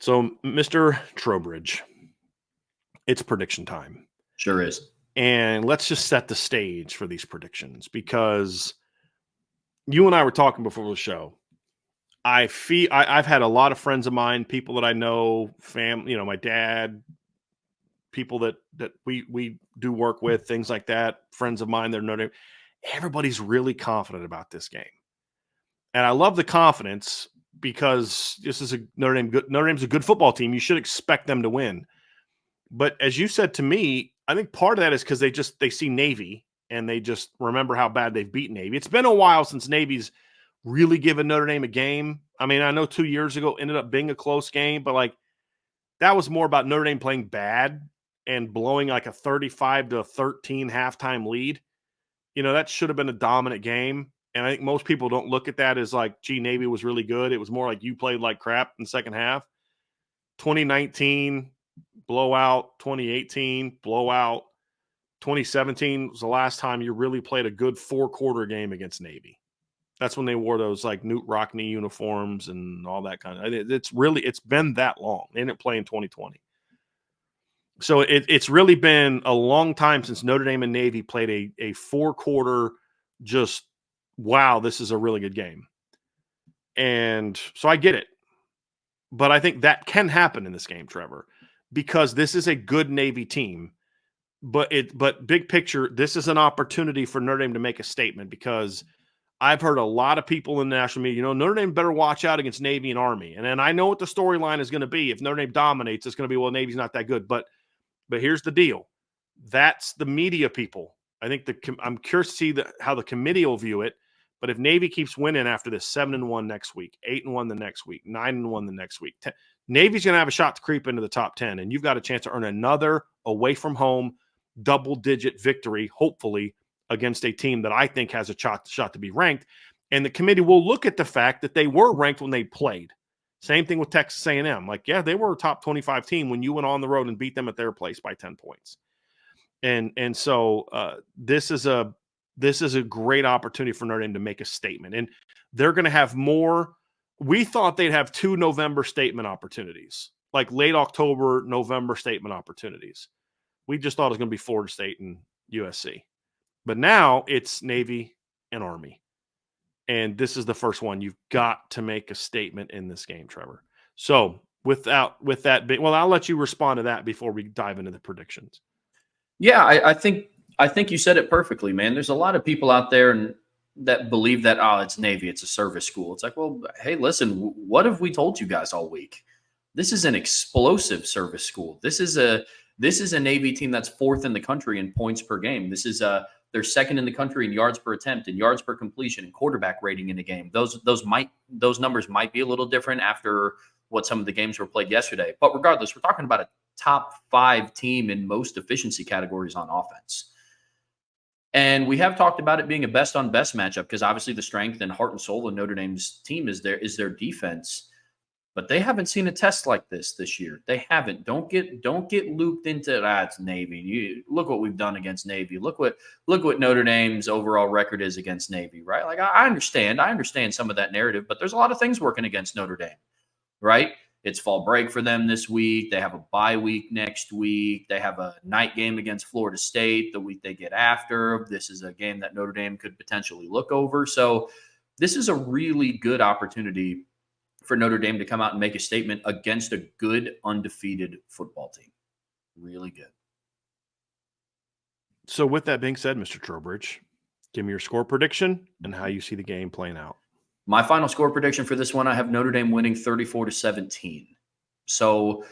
So, Mr. Trowbridge, it's prediction time. Sure is. And let's just set the stage for these predictions because you and I were talking before the show. I've had a lot of friends of mine, people that I know, my dad, people that we do work with, things like that, friends of mine, they're Notre Dame. Everybody's really confident about this game. And I love the confidence because this is Notre Dame's a good football team. You should expect them to win. But as you said to me, I think part of that is because they see Navy and they just remember how bad they've beaten Navy. It's been a while since Navy's really given Notre Dame a game. I mean, I know 2 years ago ended up being a close game, but that was more about Notre Dame playing bad and blowing like a 35-13 halftime lead. That should have been a dominant game. And I think most people don't look at that as gee, Navy was really good. It was more like you played like crap in the second half. 2019, blowout. 2018, blowout. 2017 was the last time you really played a good 4-quarter game against Navy. That's when they wore those Newt Rockne uniforms and all that kind of. It's been that long. They didn't play in 2020. So it's really been a long time since Notre Dame and Navy played a 4-quarter just, wow, this is a really good game. And so I get it. But I think that can happen in this game, Trevor, because this is a good Navy team. But big picture, this is an opportunity for Notre Dame to make a statement because I've heard a lot of people in the national media, Notre Dame better watch out against Navy and Army. And then I know what the storyline is going to be. If Notre Dame dominates, it's going to be, well, Navy's not that good. But here's the deal. That's the media people. I think I'm curious to see how the committee will view it. But if Navy keeps winning after this, 7-1 next week, 8-1 the next week, 9-1 the next week, Navy's going to have a shot to creep into the top 10. And you've got a chance to earn another away from home double-digit victory, hopefully, against a team that I think has a shot to be ranked. And the committee will look at the fact that they were ranked when they played. Same thing with Texas A&M. They were a top 25 team when you went on the road and beat them at their place by 10 points. And so this is a great opportunity for Notre Dame to make a statement. And they're going to have more. We thought they'd have 2 November statement opportunities, like late October, November statement opportunities. We just thought it was going to be Florida State and USC. But now it's Navy and Army. And this is the first one. You've got to make a statement in this game, Trevor. So with that being, I'll let you respond to that before we dive into the predictions. Yeah, I think you said it perfectly, man. There's a lot of people out there that believe that, it's Navy, it's a service school. It's like, well, hey, listen, what have we told you guys all week? This is an explosive service school. This is a Navy team that's 4th in the country in points per game. This is they're 2nd in the country in yards per attempt and yards per completion and quarterback rating in the game. Those numbers might be a little different after what some of the games were played yesterday. But regardless, we're talking about a top 5 team in most efficiency categories on offense. And we have talked about it being a best on best matchup because obviously the strength and heart and soul of Notre Dame's team is their defense. But they haven't seen a test like this year. They haven't. Don't get looped into it's Navy. Look what we've done against Navy. Look what Notre Dame's overall record is against Navy, right? I understand some of that narrative, but there's a lot of things working against Notre Dame, right? It's fall break for them this week. They have a bye week next week. They have a night game against Florida State the week they get after. This is a game that Notre Dame could potentially look over. So this is a really good opportunity for Notre Dame to come out and make a statement against a good, undefeated football team. Really good. So with that being said, Mr. Trowbridge, give me your score prediction and how you see the game playing out. My final score prediction for this one, I have Notre Dame winning 34-17. So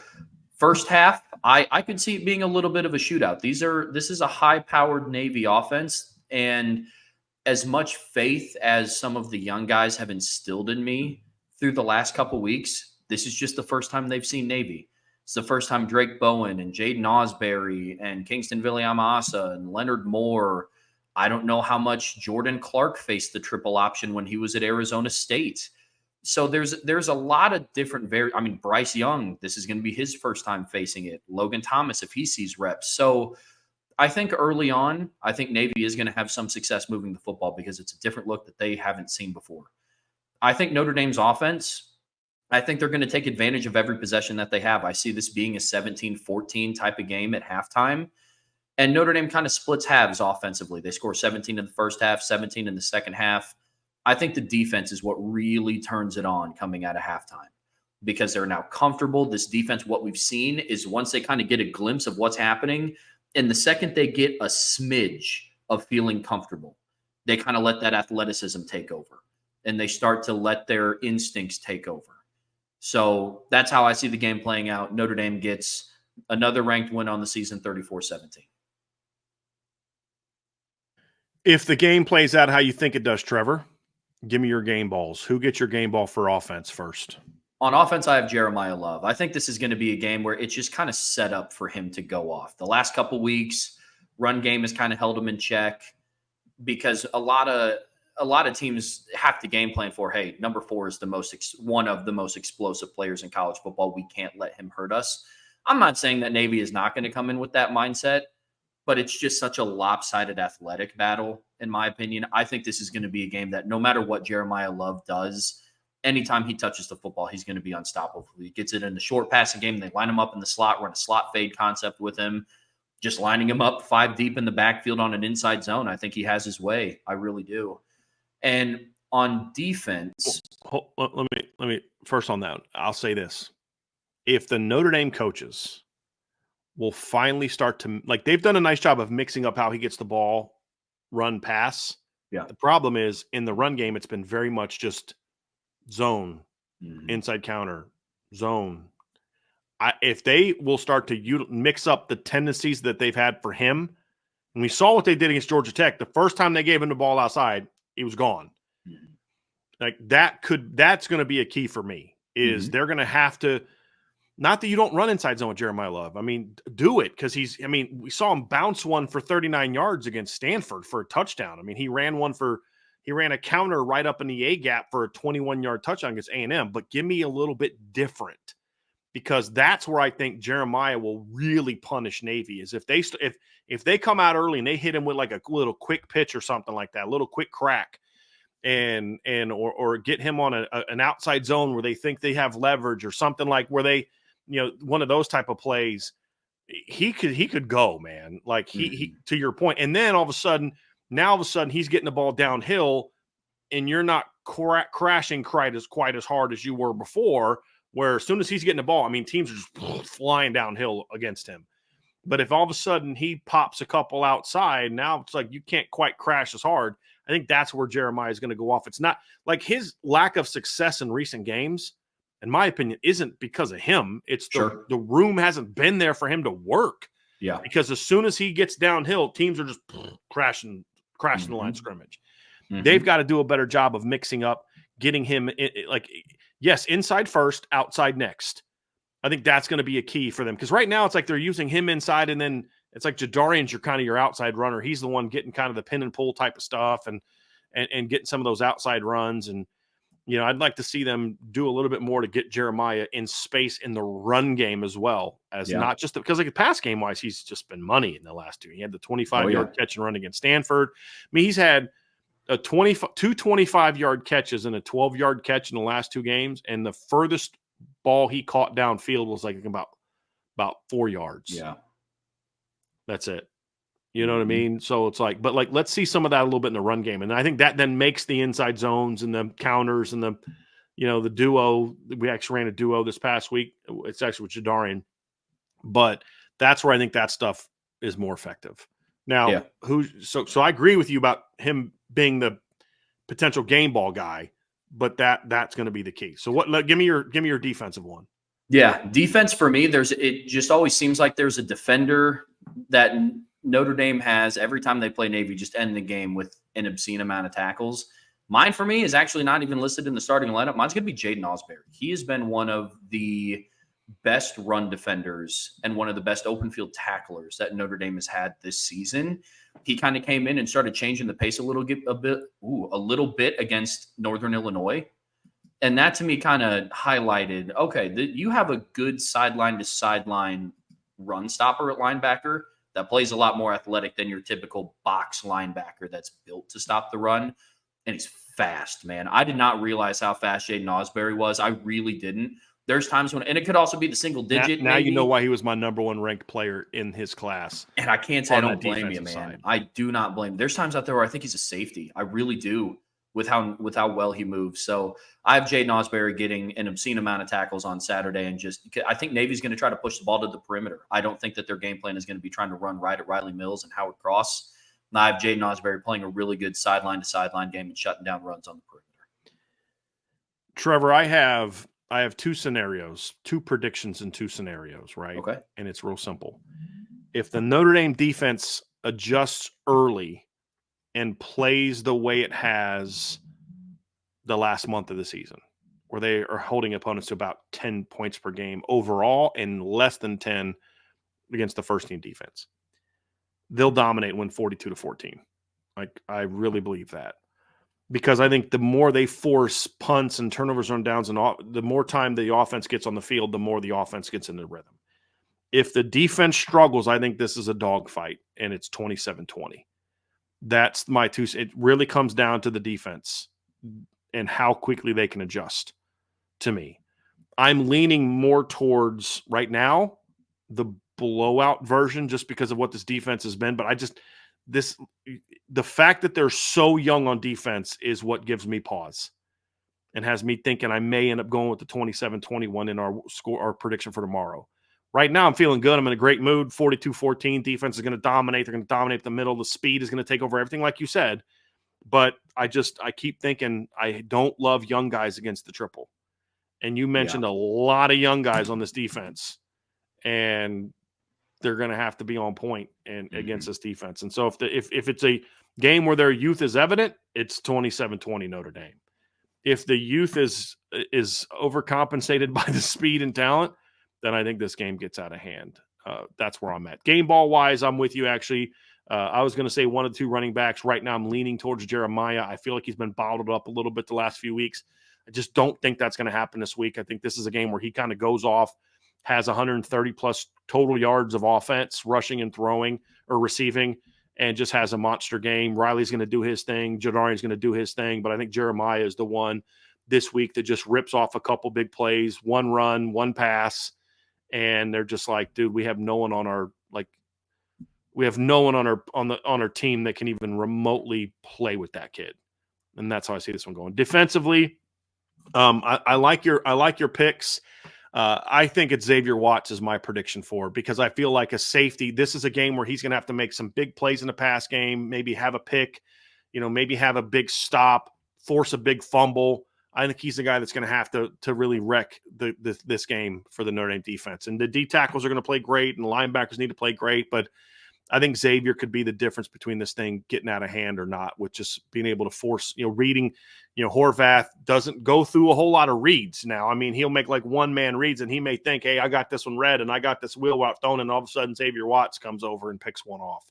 first half, I could see it being a little bit of a shootout. This is a high-powered Navy offense, and as much faith as some of the young guys have instilled in me through the last couple weeks, this is just the first time they've seen Navy. It's the first time Drake Bowen and Jaden Osbury and Kingston Viliamasa and Leonard Moore. I don't know how much Jordan Clark faced the triple option when he was at Arizona State. So there's a lot of different Bryce Young, this is going to be his first time facing it. Logan Thomas, if he sees reps. So I think early on, I think Navy is going to have some success moving the football because it's a different look that they haven't seen before. I think Notre Dame's offense, I think they're going to take advantage of every possession that they have. I see this being a 17-14 type of game at halftime. And Notre Dame kind of splits halves offensively. They score 17 in the first half, 17 in the second half. I think the defense is what really turns it on coming out of halftime because they're now comfortable. This defense, what we've seen is once they kind of get a glimpse of what's happening, and the second they get a smidge of feeling comfortable, they kind of let that athleticism take over and they start to let their instincts take over. So that's how I see the game playing out. Notre Dame gets another ranked win on the season, 34-17. If the game plays out how you think it does, Trevor, give me your game balls. Who gets your game ball for offense first? On offense, I have Jeremiah Love. I think this is going to be a game where it's just kind of set up for him to go off. The last couple weeks, run game has kind of held him in check because a lot of teams have to game plan for, hey, number 4 is one of the most explosive players in college football. We can't let him hurt us. I'm not saying that Navy is not going to come in with that mindset, but it's just such a lopsided athletic battle, in my opinion. I think this is going to be a game that no matter what Jeremiah Love does, anytime he touches the football, he's going to be unstoppable. He gets it in the short passing game. They line him up in the slot, run a slot fade concept with him, just lining him up 5 deep in the backfield on an inside zone. I think he has his way. I really do. And on defense, let me first on that. I'll say this: if the Notre Dame coaches will finally start to they've done a nice job of mixing up how he gets the ball, run, pass. Yeah. The problem is in the run game, it's been very much just zone, inside counter, zone. If they will start to mix up the tendencies that they've had for him, and we saw what they did against Georgia Tech. The first time they gave him the ball outside, he was gone. Like that's going to be a key for me. Is they're going to have to. Not that you don't run inside zone with Jeremiah Love. I mean, do it because we saw him bounce one for 39 yards against Stanford for a touchdown. I mean, he ran a counter right up in the A gap for a 21-yard touchdown against A&M. But give me a little bit different because that's where I think Jeremiah will really punish Navy is if they come out early and they hit him with like a little quick pitch or something like that, a little quick crack. Or get him on an outside zone where they think they have leverage or something like where they, one of those type of plays, he could go, man. Like he to your point. And then all of a sudden he's getting the ball downhill and you're not crashing quite as hard as you were before, where as soon as he's getting the ball, I mean, teams are just flying downhill against him. But if all of a sudden he pops a couple outside, now it's like you can't quite crash as hard. I think that's where Jeremiah is going to go off. It's not like his lack of success in recent games, in my opinion, isn't because of him. It's the room hasn't been there for him to work. Yeah. Because as soon as he gets downhill, teams are just crashing the line of scrimmage. They've got to do a better job of mixing up, getting him yes, inside first, outside next. I think that's going to be a key for them because right now it's like they're using him inside and then it's like Jadarian's your outside runner. He's the one getting kind of the pin and pull type of stuff and getting some of those outside runs. And, I'd like to see them do a little bit more to get Jeremiah in space in the run game as well as not just because like pass game wise, he's just been money in the last 2. He had the 25-yard catch and run against Stanford. I mean, he's had two 25-yard catches and a 12-yard catch in the last 2 games. And the furthest ball he caught downfield was like about 4 yards. Yeah. That's it. You know what I mean? So it's like, but let's see some of that a little bit in the run game. And I think that then makes the inside zones and the counters and the, the duo. We actually ran a duo this past week. It's actually with Jadarian, but that's where I think that stuff is more effective. Now, so I agree with you about him being the potential game ball guy, but that's going to be the key. So give me your defensive one. Yeah. Defense for me, it just always seems like there's a defender that Notre Dame has every time they play Navy, just end the game with an obscene amount of tackles. Mine for me is actually not even listed in the starting lineup. Mine's going to be Jaden Osbury. He has been one of the best run defenders and one of the best open field tacklers that Notre Dame has had this season. He kind of came in and started changing the pace a little bit against Northern Illinois. And that to me kind of highlighted, okay, you have a good sideline to sideline run stopper at linebacker that plays a lot more athletic than your typical box linebacker that's built to stop the run. And he's fast, man. I did not realize how fast Jaden Osbury was. I really didn't. There's times when, and it could also be the single digit. Now maybe. you know why he was my number one ranked player in his class. And I can't say I on don't that blame you, defensive man. side. I do not blame him. There's times out there where I think he's a safety. I really do with how well he moves. So I have Jaden Osbury getting an obscene amount of tackles on Saturday, and I think Navy's going to try to push the ball to the perimeter. I don't think that their game plan is going to be trying to run right at Riley Mills and Howard Cross. And I have Jaden Osbury playing a really good sideline to sideline game and shutting down runs on the perimeter. Trevor, I have two scenarios, two predictions in two scenarios, right? Okay. And it's real simple. If the Notre Dame defense adjusts early and plays the way it has the last month of the season, where they are holding opponents to about 10 points per game overall and less than 10 against the first team defense, they'll dominate and win 42-14. Like, I really believe that. Because I think the more they force punts and turnovers on downs, and the more time the offense gets on the field, the more the offense gets into rhythm. If the defense struggles, I think this is a dogfight, and it's 27-20. That's my two. It really comes down to the defense and how quickly they can adjust, to me. I'm leaning more towards, right now, the blowout version just because of what this defense has been. But the fact that they're so young on defense is what gives me pause and has me thinking I may end up going with the 27-21 in our prediction for tomorrow. Right now, I'm feeling good. I'm in a great mood. 42-14. Defense is going to dominate. They're going to dominate the middle. The speed is going to take over everything, like you said. But I keep thinking I don't love young guys against the triple. And you mentioned a lot of young guys on this defense, and they're going to have to be on point and against this defense. And so if it's a game where their youth is evident, it's 27-20 Notre Dame. If the youth is overcompensated by the speed and talent, then I think this game gets out of hand. That's where I'm at. Game ball wise, I'm with you actually. I was going to say one of the two running backs. Right now I'm leaning towards Jeremiah. I feel like he's been bottled up a little bit the last few weeks. I just don't think that's going to happen this week. I think this is a game where he kind of goes off, has 130 plus total yards of offense, rushing and throwing or receiving, and just has a monster game. Riley's going to do his thing. Jadarian's going to do his thing. But I think Jeremiah is the one this week that just rips off a couple big plays, one run, one pass. And they're just like, dude, we have no one on our on our team that can even remotely play with that kid. And that's how I see this one going. Defensively, I like your picks. I think it's Xavier Watts is my prediction for, because I feel like a safety, this is a game where he's going to have to make some big plays in the pass game, maybe have a pick, maybe have a big stop, force a big fumble. I think he's the guy that's going to have to really wreck this game for the Notre Dame defense. And the D tackles are going to play great, and the linebackers need to play great, but I think Xavier could be the difference between this thing getting out of hand or not, with just being able to force, reading. Horvath doesn't go through a whole lot of reads now. I mean, he'll make like one-man reads, and he may think, hey, I got this one read, and I got this wheel route thrown, and all of a sudden Xavier Watts comes over and picks one off.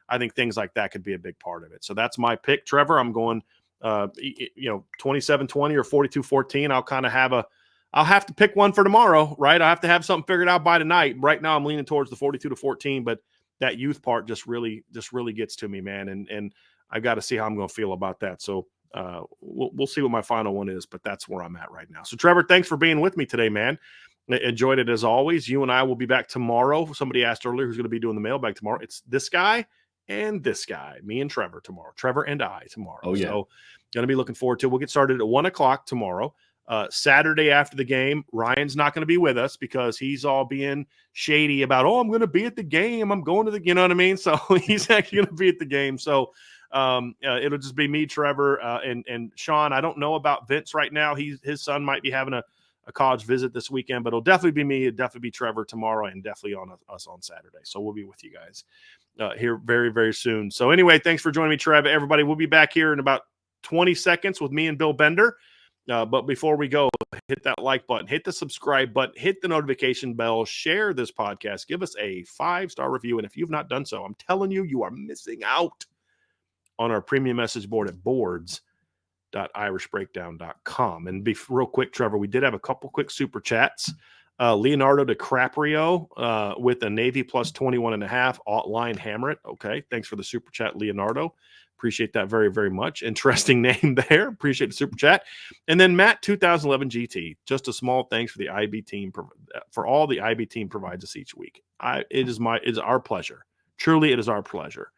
I think things like that could be a big part of it. So that's my pick, Trevor. I'm going, 27-20 or 42-14. I'll have to pick one for tomorrow, right? I have to have something figured out by tonight. Right now I'm leaning towards the 42-14, but that youth part just really gets to me, man. And I got to see how I'm going to feel about that. So we'll see what my final one is, but that's where I'm at right now. So Trevor, thanks for being with me today, man. Enjoyed it as always. You and I will be back tomorrow. Somebody asked earlier who's going to be doing the mailbag tomorrow. It's this guy and this guy, me and Trevor tomorrow. Trevor and I tomorrow. Oh, yeah. So going to be looking forward to it. We'll get started at 1:00 tomorrow. Saturday after the game, Ryan's not going to be with us because he's all being shady about, I'm going to be at the game. I'm going to the, you know what I mean? So he's actually going to be at the game. So it'll just be me, Trevor, and Sean. I don't know about Vince right now. His son might be having a college visit this weekend, but it'll definitely be me. It'll definitely be Trevor tomorrow, and definitely on us on Saturday. So we'll be with you guys here very, very soon. So anyway, thanks for joining me, Trevor. Everybody, we'll be back here in about 20 seconds with me and Bill Bender. But before we go, hit that like button, hit the subscribe button, hit the notification bell, share this podcast, give us a 5-star review. And if you've not done so, I'm telling you, you are missing out on our premium message board at boards.irishbreakdown.com. And be real quick, Trevor, we did have a couple quick super chats. Leonardo DiCaprio with a Navy plus 21.5 line hammer it. Okay. Thanks for the super chat, Leonardo. Appreciate that very, very much. Interesting name there. Appreciate the super chat. And then Matt 2011 GT, just a small thanks for the IB team for all the IB team provides us each week. It is our pleasure. Truly, it is our pleasure.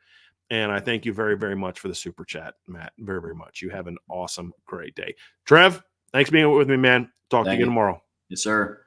And I thank you very, very much for the super chat, Matt. Very, very much. You have an awesome, great day. Trev, thanks for being with me, man. Talk to you again tomorrow. Yes, sir.